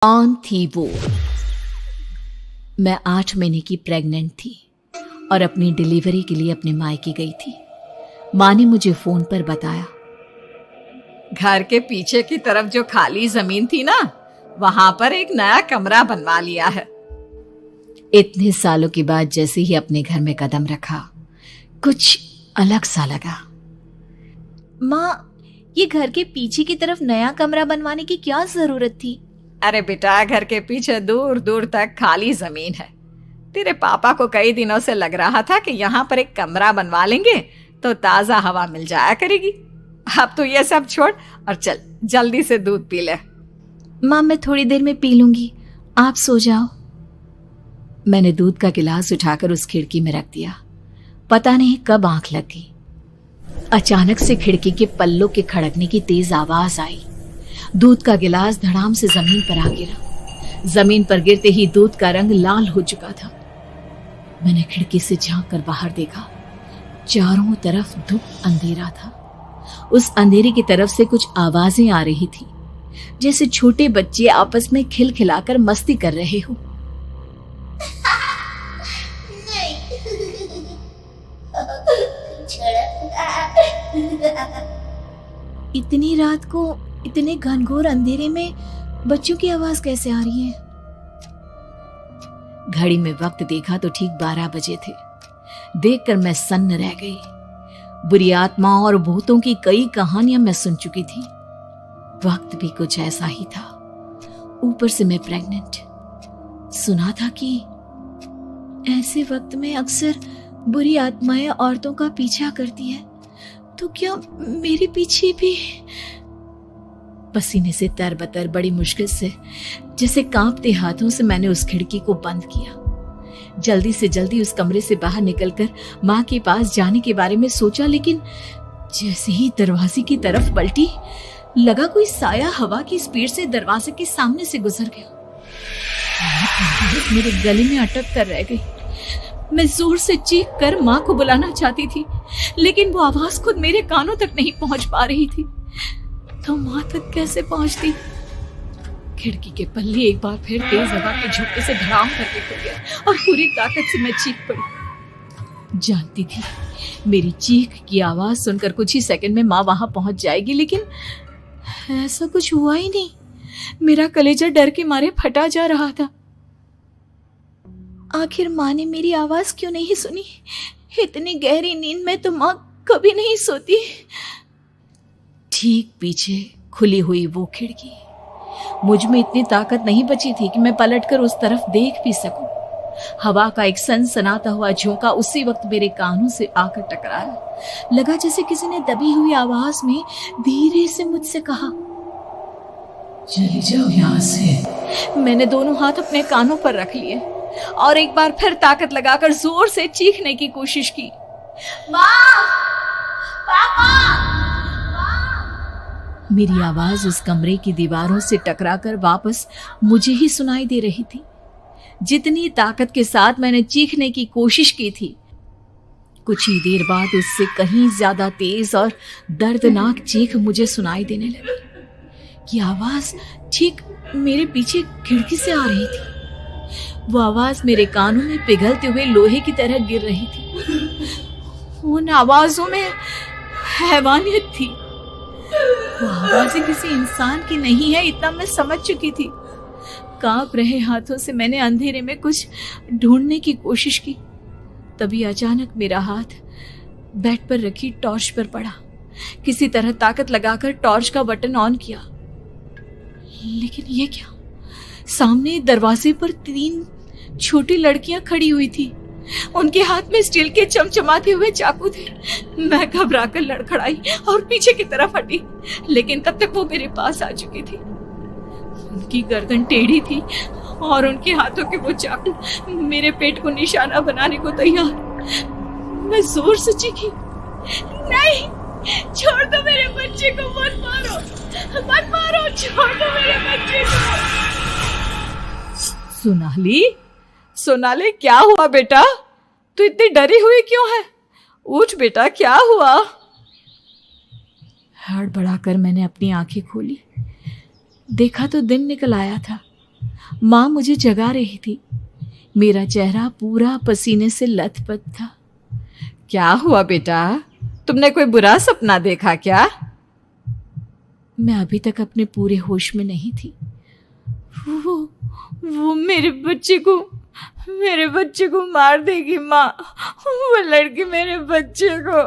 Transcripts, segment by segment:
कौन थी वो? मैं 8 महीने की प्रेग्नेंट थी और अपनी डिलीवरी के लिए अपने मायके गई थी। माँ ने मुझे फोन पर बताया, घर के पीछे की तरफ जो खाली जमीन थी ना, वहां पर एक नया कमरा बनवा लिया है। इतने सालों के बाद जैसे ही अपने घर में कदम रखा, कुछ अलग सा लगा। माँ, ये घर के पीछे की तरफ नया कमरा बनवाने की क्या जरूरत थी? अरे बेटा, घर के पीछे दूर दूर तक खाली जमीन है। तेरे पापा को कई दिनों से लग रहा था कि यहाँ पर एक कमरा बनवा लेंगे तो ताजा हवा मिल जाया करेगी। अब तो ये सब छोड़ और चल जल्दी से दूध पी ले। माँ, मैं थोड़ी देर में पी लूंगी, आप सो जाओ। मैंने दूध का गिलास उठाकर उस खिड़की में रख दिया। पता नहीं कब आंख लग गई। अचानक से खिड़की के पल्लों के खड़कने की तेज आवाज आई। दूध का गिलास धड़ाम से जमीन पर आ गिरा। जमीन पर गिरते ही दूध का रंग लाल हो चुका था। मैंने खिड़की से झांक कर बाहर देखा। चारों तरफ धूप अंधेरा था। उस अंधेरे की तरफ से कुछ आवाजें आ रही थी, जैसे छोटे बच्चे आपस में खिलखिलाकर मस्ती कर रहे हो। इतनी रात को इतने घनघोर अंधेरे में बच्चों की आवाज कैसे आ रही है? घड़ी में वक्त देखा तो ठीक 12 बजे थे। देखकर मैं सन्न रह गई। बुरी आत्माओं और भूतों की कई कहानियां मैं सुन चुकी थी। वक्त भी कुछ ऐसा ही था। ऊपर से मैं प्रेग्नेंट। सुना था कि ऐसे वक्त में अक्सर बुरी आत्माएं औरतों का पीछा करती है, तो क्या मेरे पीछे भी? पसीने से तरबतर बड़ी मुश्किल से, जैसे कांपते हाथों से मैंने उस खिड़की को बंद किया। जल्दी से जल्दी उस कमरे से बाहर निकलकर माँ के पास जाने के बारे में सोचा, लेकिन जैसे ही दरवाजे की तरफ पलटी, लगा कोई साया हवा की स्पीड से दरवाजे के सामने से गुजर गया। मेरे गले में अटक कर रह गई। मैं जोर से चीख कर माँ को बुलाना चाहती थी, लेकिन वो आवाज खुद मेरे कानों तक नहीं पहुंच पा रही थी। तो माँ तक कैसे पहुंचती? खिड़की के पल्ले एक बार फिर तेज हवा के झोंके से धड़ाम करके खुल गया और पूरी ताकत से मैं चीख पड़ी। जानती थी मेरी चीख की आवाज सुनकर कुछ ही सेकंड में माँ वहां पहुंच जाएगी, लेकिन ऐसा कुछ हुआ ही नहीं। मेरा कलेजा डर के मारे फटा जा रहा था। आखिर माँ ने मेरी आवाज क्यों नहीं सुनी? इतनी गहरी नींद में तो माँ कभी नहीं सोती। ठीक पीछे खुली हुई वो खिड़की। मुझ में इतनी ताकत नहीं बची थी कि मैं पलटकर उस तरफ देख भी सकूं। हवा का एक सनसनाता हुआ झोंका उसी वक्त मेरे कानों से आकर टकराया। लगा जैसे किसी ने दबी हुई आवाज में धीरे से मुझसे कहा, चली जाओ यहाँ से। मैंने दोनों हाथ अपने कानों पर रख लिए और एक बार फिर ताकत लगाकर जोर से चीखने की कोशिश की। माँ! पापा! मेरी आवाज उस कमरे की दीवारों से टकराकर वापस मुझे ही सुनाई दे रही थी। जितनी ताकत के साथ मैंने चीखने की कोशिश की थी, कुछ ही देर बाद उससे कहीं ज्यादा तेज और दर्दनाक चीख मुझे सुनाई देने लगी। ये आवाज ठीक मेरे पीछे खिड़की से आ रही थी। वो आवाज मेरे कानों में पिघलते हुए लोहे की तरह गिर रही थी। उन आवाजों में हैवानियत थी। वो आवाजें किसी इंसान की नहीं है, इतना मैं समझ चुकी थी। कांप रहे हाथों से मैंने अंधेरे में कुछ ढूंढने की कोशिश की। तभी अचानक मेरा हाथ बेड पर रखी टॉर्च पर पड़ा। किसी तरह ताकत लगाकर टॉर्च का बटन ऑन किया, लेकिन ये क्या? सामने दरवाजे पर 3 छोटी लड़कियां खड़ी हुई थी। उनके हाथ में स्टील के चमचमाते हुए चाकू थे। मैं घबराकर लड़खड़ाई और पीछे की तरफ हटी, लेकिन तब तक वो मेरे पास आ चुकी थी। उनकी गर्दन टेढ़ी थी और उनके हाथों के वो चाकू मेरे पेट को निशाना बनाने को तैयार। मैं जोर से चीखी, नहीं, छोड़ दो मेरे बच्चे को, मत मारो, मत मारो, छोड़ दो मेरे बच्चे को। सोनाली, क्या हुआ बेटा? तू इतनी डरी हुई क्यों है? उठ बेटा, क्या हुआ? हड़बड़ाकर मैंने अपनी आंखें खोली। देखा तो दिन निकल आया था। माँ मुझे जगा रही थी। मेरा चेहरा पूरा पसीने से लथपथ था। क्या हुआ बेटा, तुमने कोई बुरा सपना देखा क्या? मैं अभी तक अपने पूरे होश में नहीं थी। वो मेरे बच्चे को मार देगी माँ। वो लड़की मेरे बच्चे को।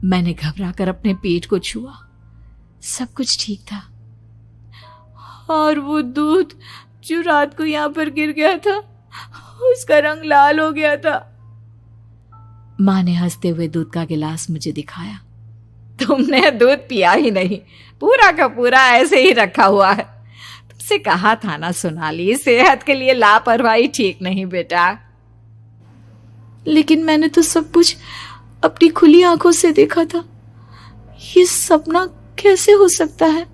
मैंने घबराकर अपने पेट को छुआ। सब कुछ ठीक था। और वो दूध जो रात को यहाँ पर गिर गया था, उसका रंग लाल हो गया था। माँ ने हंसते हुए दूध का गिलास मुझे दिखाया। तुमने दूध पिया ही नहीं, पूरा का पूरा ऐसे ही रखा हुआ है। तुमसे कहा था ना सोनाली, सेहत के लिए लापरवाही ठीक नहीं बेटा। लेकिन मैंने तो सब कुछ अपनी खुली आंखों से देखा था। ये सपना कैसे हो सकता है?